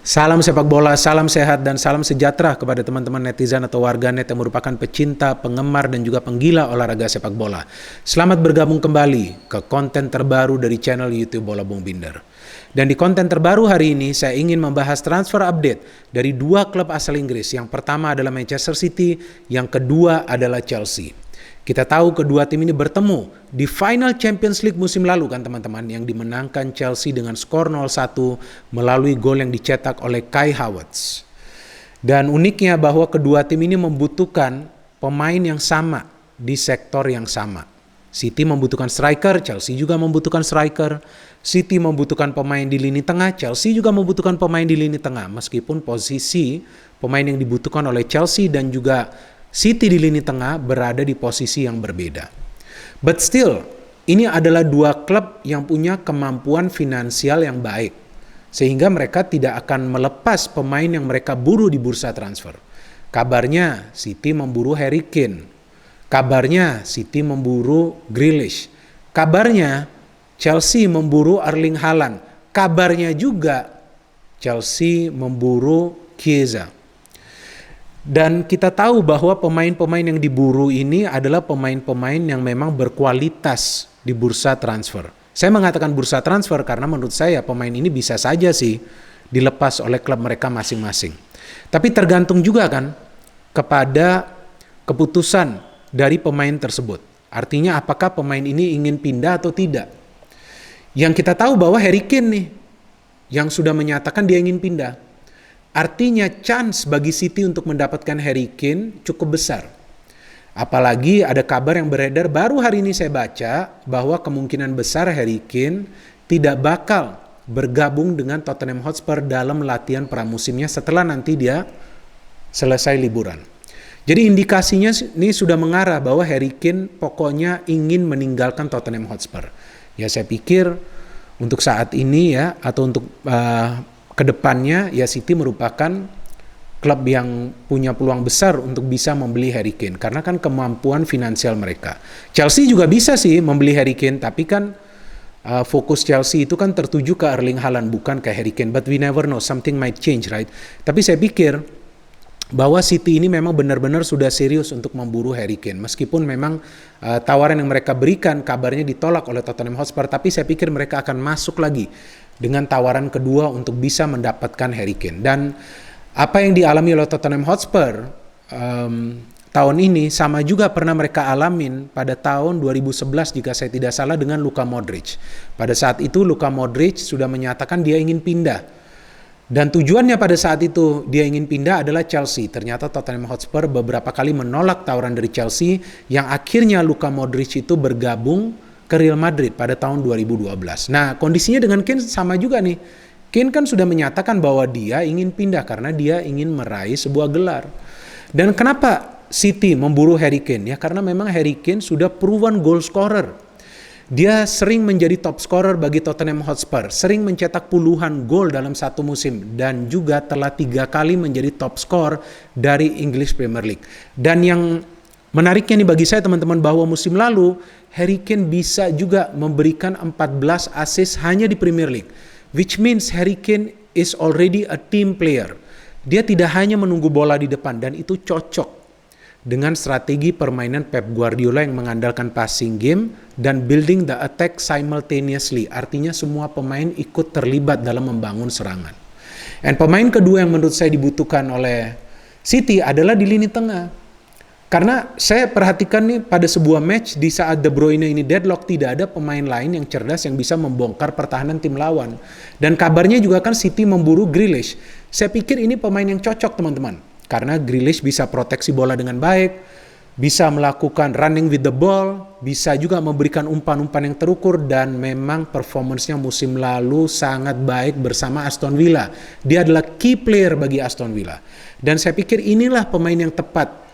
Salam sepak bola, salam sehat, dan salam sejahtera kepada teman-teman netizen atau warganet yang merupakan pecinta, penggemar, dan juga penggila olahraga sepak bola. Selamat bergabung kembali ke konten terbaru dari channel YouTube Bola Bung Binder. Dan di konten terbaru hari ini, saya ingin membahas transfer update dari dua klub asal Inggris. Yang pertama adalah Manchester City, yang kedua adalah Chelsea. Kita tahu kedua tim ini bertemu di final Champions League musim lalu kan teman-teman, yang dimenangkan Chelsea dengan skor 0-1 melalui gol yang dicetak oleh Kai Havertz. Dan uniknya bahwa kedua tim ini membutuhkan pemain yang sama di sektor yang sama. City membutuhkan striker, Chelsea juga membutuhkan striker. City membutuhkan pemain di lini tengah, Chelsea juga membutuhkan pemain di lini tengah. Meskipun posisi pemain yang dibutuhkan oleh Chelsea dan juga City di lini tengah berada di posisi yang berbeda. But still, ini adalah dua klub yang punya kemampuan finansial yang baik. Sehingga mereka tidak akan melepas pemain yang mereka buru di bursa transfer. Kabarnya City memburu Harry Kane. Kabarnya City memburu Grealish. Kabarnya Chelsea memburu Erling Haaland. Kabarnya juga Chelsea memburu Chiesa. Dan kita tahu bahwa pemain-pemain yang diburu ini adalah pemain-pemain yang memang berkualitas di bursa transfer. Saya mengatakan bursa transfer karena menurut saya pemain ini bisa saja sih dilepas oleh klub mereka masing-masing. Tapi tergantung juga kan kepada keputusan dari pemain tersebut. Artinya apakah pemain ini ingin pindah atau tidak. Yang kita tahu bahwa Harry Kane nih yang sudah menyatakan dia ingin pindah. Artinya chance bagi City untuk mendapatkan Harry Kane cukup besar. Apalagi ada kabar yang beredar baru hari ini saya baca bahwa kemungkinan besar Harry Kane tidak bakal bergabung dengan Tottenham Hotspur dalam latihan pramusimnya setelah nanti dia selesai liburan. Jadi indikasinya ini sudah mengarah bahwa Harry Kane pokoknya ingin meninggalkan Tottenham Hotspur. Ya saya pikir untuk saat ini ya atau untuk kedepannya ya City merupakan klub yang punya peluang besar untuk bisa membeli Harry Kane karena kan kemampuan finansial mereka. Chelsea juga bisa sih membeli Harry Kane tapi kan fokus Chelsea itu kan tertuju ke Erling Haaland bukan ke Harry Kane. But we never know, something might change, right? Tapi saya pikir bahwa City ini memang benar-benar sudah serius untuk memburu Harry Kane. Meskipun memang tawaran yang mereka berikan kabarnya ditolak oleh Tottenham Hotspur, tapi saya pikir mereka akan masuk lagi dengan tawaran kedua untuk bisa mendapatkan Harry Kane. Dan apa yang dialami oleh Tottenham Hotspur tahun ini sama juga pernah mereka alamin pada tahun 2011 jika saya tidak salah dengan Luka Modric. Pada saat itu Luka Modric sudah menyatakan dia ingin pindah. Dan tujuannya pada saat itu dia ingin pindah adalah Chelsea. Ternyata Tottenham Hotspur beberapa kali menolak tawaran dari Chelsea yang akhirnya Luka Modric itu bergabung ke Real Madrid pada tahun 2012. Nah, kondisinya dengan Kane sama juga nih. Kane kan sudah menyatakan bahwa dia ingin pindah karena dia ingin meraih sebuah gelar. Dan kenapa City memburu Harry Kane? Ya karena memang Harry Kane sudah proven goal scorer. Dia sering menjadi top scorer bagi Tottenham Hotspur, sering mencetak puluhan gol dalam satu musim, dan juga telah 3 kali menjadi top scorer dari English Premier League. Dan yang menariknya nih bagi saya teman-teman bahwa musim lalu Harry Kane bisa juga memberikan 14 assist hanya di Premier League. Which means Harry Kane is already a team player. Dia tidak hanya menunggu bola di depan dan itu cocok dengan strategi permainan Pep Guardiola yang mengandalkan passing game dan building the attack simultaneously. Artinya semua pemain ikut terlibat dalam membangun serangan. Dan pemain kedua yang menurut saya dibutuhkan oleh City adalah di lini tengah. Karena saya perhatikan nih pada sebuah match di saat De Bruyne ini deadlock tidak ada pemain lain yang cerdas yang bisa membongkar pertahanan tim lawan. Dan kabarnya juga kan City memburu Grealish. Saya pikir ini pemain yang cocok teman-teman. Karena Grealish bisa proteksi bola dengan baik, bisa melakukan running with the ball, bisa juga memberikan umpan-umpan yang terukur dan memang performance-nya musim lalu sangat baik bersama Aston Villa. Dia adalah key player bagi Aston Villa. Dan saya pikir inilah pemain yang tepat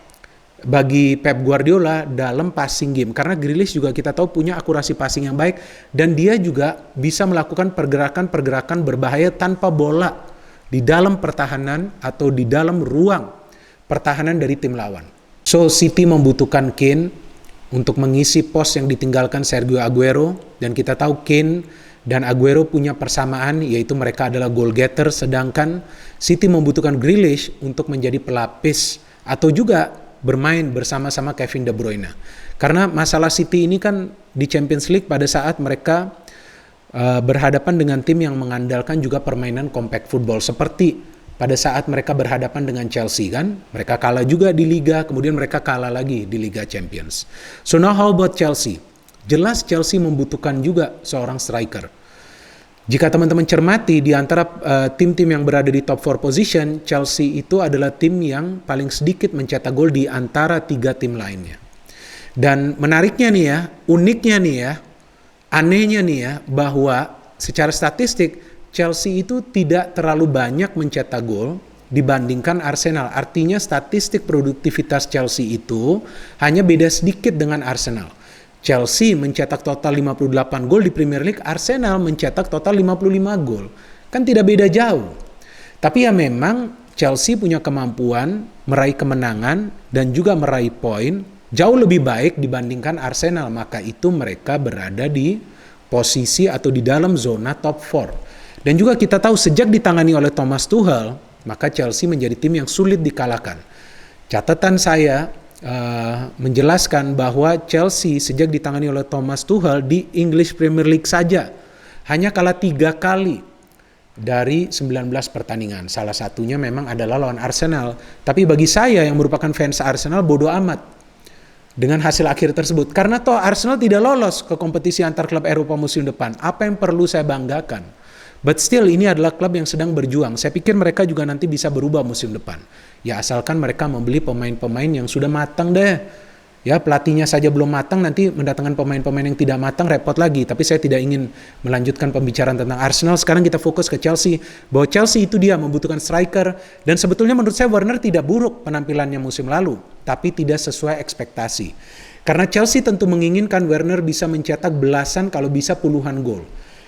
bagi Pep Guardiola dalam passing game karena Grealish juga kita tahu punya akurasi passing yang baik dan dia juga bisa melakukan pergerakan-pergerakan berbahaya tanpa bola di dalam pertahanan atau di dalam ruang pertahanan dari tim lawan. So City membutuhkan Kane untuk mengisi pos yang ditinggalkan Sergio Aguero dan kita tahu Kane dan Aguero punya persamaan, yaitu mereka adalah goal getter, sedangkan City membutuhkan Grealish untuk menjadi pelapis atau juga bermain bersama-sama Kevin De Bruyne. Karena masalah City ini kan di Champions League pada saat mereka berhadapan dengan tim yang mengandalkan juga permainan compact football, seperti pada saat mereka berhadapan dengan Chelsea kan, mereka kalah juga di Liga, kemudian mereka kalah lagi di Liga Champions. So now how about Chelsea? Jelas Chelsea membutuhkan juga seorang striker. Jika teman-teman cermati di antara tim-tim yang berada di top 4 position, Chelsea itu adalah tim yang paling sedikit mencetak gol di antara 3 tim lainnya. Dan menariknya nih ya, uniknya nih ya, anehnya nih ya, bahwa secara statistik Chelsea itu tidak terlalu banyak mencetak gol dibandingkan Arsenal. Artinya statistik produktivitas Chelsea itu hanya beda sedikit dengan Arsenal. Chelsea mencetak total 58 gol di Premier League, Arsenal mencetak total 55 gol. Kan tidak beda jauh. Tapi ya memang Chelsea punya kemampuan meraih kemenangan dan juga meraih poin jauh lebih baik dibandingkan Arsenal. Maka itu mereka berada di posisi atau di dalam zona top 4. Dan juga kita tahu sejak ditangani oleh Thomas Tuchel, maka Chelsea menjadi tim yang sulit dikalahkan. Catatan saya menjelaskan bahwa Chelsea sejak ditangani oleh Thomas Tuchel di English Premier League saja hanya kalah 3 kali dari 19 pertandingan. Salah satunya memang adalah lawan Arsenal. Tapi bagi saya yang merupakan fans Arsenal, bodoh amat dengan hasil akhir tersebut. Karena toh Arsenal tidak lolos ke kompetisi antar klub Eropa musim depan. Apa yang perlu saya banggakan? But still ini adalah klub yang sedang berjuang. Saya pikir mereka juga nanti bisa berubah musim depan. Ya asalkan mereka membeli pemain-pemain yang sudah matang deh. Ya pelatihnya saja belum matang, nanti mendatangkan pemain-pemain yang tidak matang repot lagi. Tapi saya tidak ingin melanjutkan pembicaraan tentang Arsenal. Sekarang kita fokus ke Chelsea. Bahwa Chelsea itu dia membutuhkan striker. Dan sebetulnya menurut saya Werner tidak buruk penampilannya musim lalu. Tapi tidak sesuai ekspektasi. Karena Chelsea tentu menginginkan Werner bisa mencetak belasan kalau bisa puluhan gol.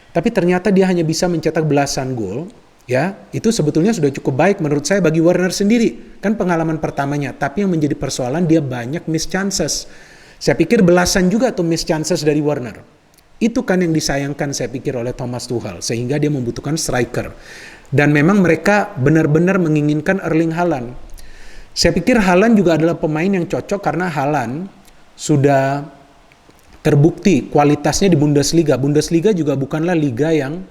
Tapi ternyata dia hanya bisa mencetak belasan gol, ya itu sebetulnya sudah cukup baik menurut saya bagi Werner sendiri. Kan pengalaman pertamanya, tapi yang menjadi persoalan dia banyak miss chances. Saya pikir belasan juga tuh miss chances dari Werner. Itu kan yang disayangkan saya pikir oleh Thomas Tuchel, sehingga dia membutuhkan striker. Dan memang mereka benar-benar menginginkan Erling Haaland. Saya pikir Haaland juga adalah pemain yang cocok karena Haaland sudah terbukti kualitasnya di Bundesliga. Bundesliga juga bukanlah liga yang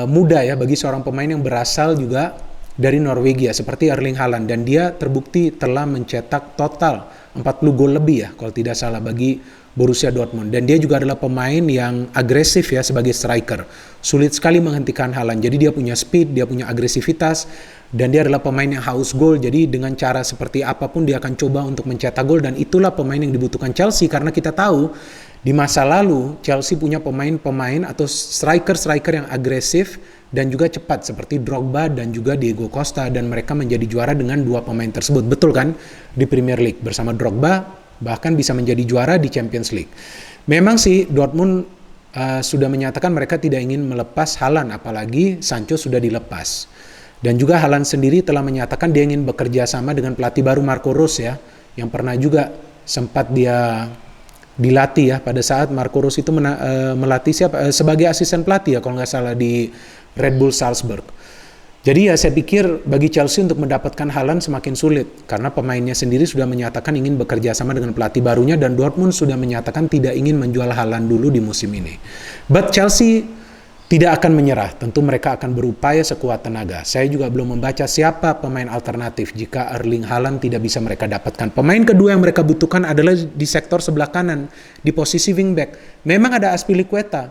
mudah ya bagi seorang pemain yang berasal juga dari Norwegia seperti Erling Haaland, dan dia terbukti telah mencetak total 40 gol lebih ya kalau tidak salah bagi Borussia Dortmund, dan dia juga adalah pemain yang agresif ya sebagai striker. Sulit sekali menghentikan Haaland. Jadi dia punya speed, dia punya agresivitas, dan dia adalah pemain yang haus gol. Jadi dengan cara seperti apapun dia akan coba untuk mencetak gol, dan itulah pemain yang dibutuhkan Chelsea karena kita tahu di masa lalu Chelsea punya pemain-pemain atau striker-striker yang agresif dan juga cepat seperti Drogba dan juga Diego Costa, dan mereka menjadi juara dengan 2 pemain tersebut. Betul kan? Di Premier League bersama Drogba bahkan bisa menjadi juara di Champions League. Memang sih Dortmund sudah menyatakan mereka tidak ingin melepas Haaland, apalagi Sancho sudah dilepas. Dan juga Haaland sendiri telah menyatakan dia ingin bekerja sama dengan pelatih baru Marco Rose ya, yang pernah juga sempat dia dilatih ya pada saat Marco Rose itu melatih sebagai asisten pelatih ya kalau nggak salah di Red Bull Salzburg. Jadi ya saya pikir bagi Chelsea untuk mendapatkan Haaland semakin sulit karena pemainnya sendiri sudah menyatakan ingin bekerja sama dengan pelatih barunya, dan Dortmund sudah menyatakan tidak ingin menjual Haaland dulu di musim ini. But Chelsea tidak akan menyerah, tentu mereka akan berupaya sekuat tenaga. Saya juga belum membaca siapa pemain alternatif jika Erling Haaland tidak bisa mereka dapatkan. Pemain kedua yang mereka butuhkan adalah di sektor sebelah kanan, di posisi wingback. Memang ada Azpilicueta,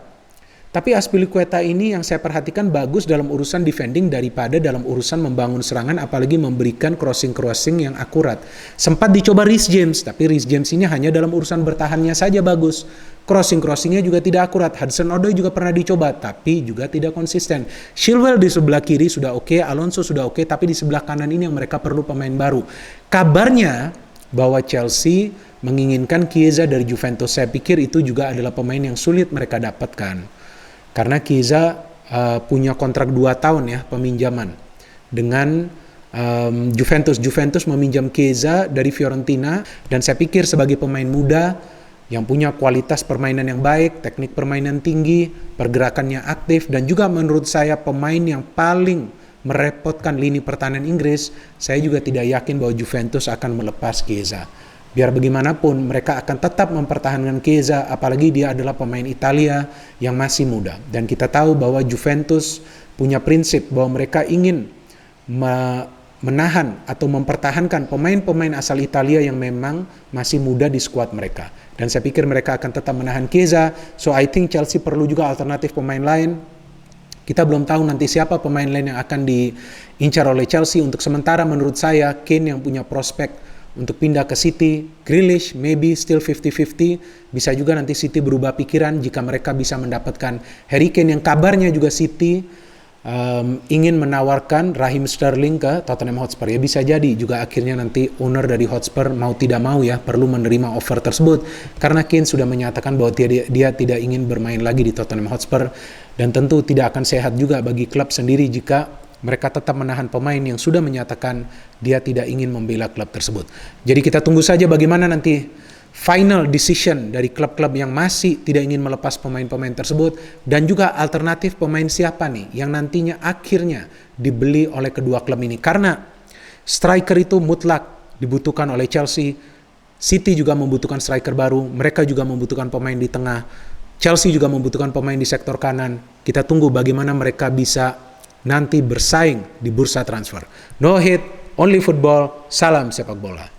tapi Azpilicueta ini yang saya perhatikan bagus dalam urusan defending daripada dalam urusan membangun serangan, apalagi memberikan crossing-crossing yang akurat. Sempat dicoba Reece James, tapi Reece James ini hanya dalam urusan bertahannya saja bagus. Crossing-crossingnya juga tidak akurat. Hudson-Odoi juga pernah dicoba, tapi juga tidak konsisten. Chilwell di sebelah kiri sudah oke, Alonso sudah oke, tapi di sebelah kanan ini yang mereka perlu pemain baru. Kabarnya bahwa Chelsea menginginkan Chiesa dari Juventus. Saya pikir itu juga adalah pemain yang sulit mereka dapatkan. Karena Chiesa punya kontrak 2 tahun ya peminjaman dengan Juventus. Juventus meminjam Chiesa dari Fiorentina, dan saya pikir sebagai pemain muda yang punya kualitas permainan yang baik, teknik permainan tinggi, pergerakannya aktif, dan juga menurut saya pemain yang paling merepotkan lini pertahanan Inggris. Saya juga tidak yakin bahwa Juventus akan melepas Chiesa. Biar bagaimanapun mereka akan tetap mempertahankan Chiesa, apalagi dia adalah pemain Italia yang masih muda. Dan kita tahu bahwa Juventus punya prinsip bahwa mereka ingin menahan atau mempertahankan pemain-pemain asal Italia yang memang masih muda di skuad mereka. Dan saya pikir mereka akan tetap menahan Chiesa. So I think Chelsea perlu juga alternatif pemain lain. Kita belum tahu nanti siapa pemain lain yang akan diincar oleh Chelsea. Untuk sementara menurut saya Kane yang punya prospek untuk pindah ke City. Grealish maybe still 50-50. Bisa juga nanti City berubah pikiran jika mereka bisa mendapatkan Harry Kane yang kabarnya juga City ingin menawarkan Raheem Sterling ke Tottenham Hotspur. Ya bisa jadi juga akhirnya nanti owner dari Hotspur mau tidak mau ya perlu menerima offer tersebut, karena Kane sudah menyatakan bahwa dia tidak ingin bermain lagi di Tottenham Hotspur, dan tentu tidak akan sehat juga bagi klub sendiri jika mereka tetap menahan pemain yang sudah menyatakan dia tidak ingin membela klub tersebut. Jadi kita tunggu saja bagaimana nanti final decision dari klub-klub yang masih tidak ingin melepas pemain-pemain tersebut, dan juga alternatif pemain siapa nih yang nantinya akhirnya dibeli oleh kedua klub ini. Karena striker itu mutlak dibutuhkan oleh Chelsea. City juga membutuhkan striker baru, mereka juga membutuhkan pemain di tengah. Chelsea juga membutuhkan pemain di sektor kanan. Kita tunggu bagaimana mereka bisa nanti bersaing di bursa transfer. No hate, only football, salam sepak bola.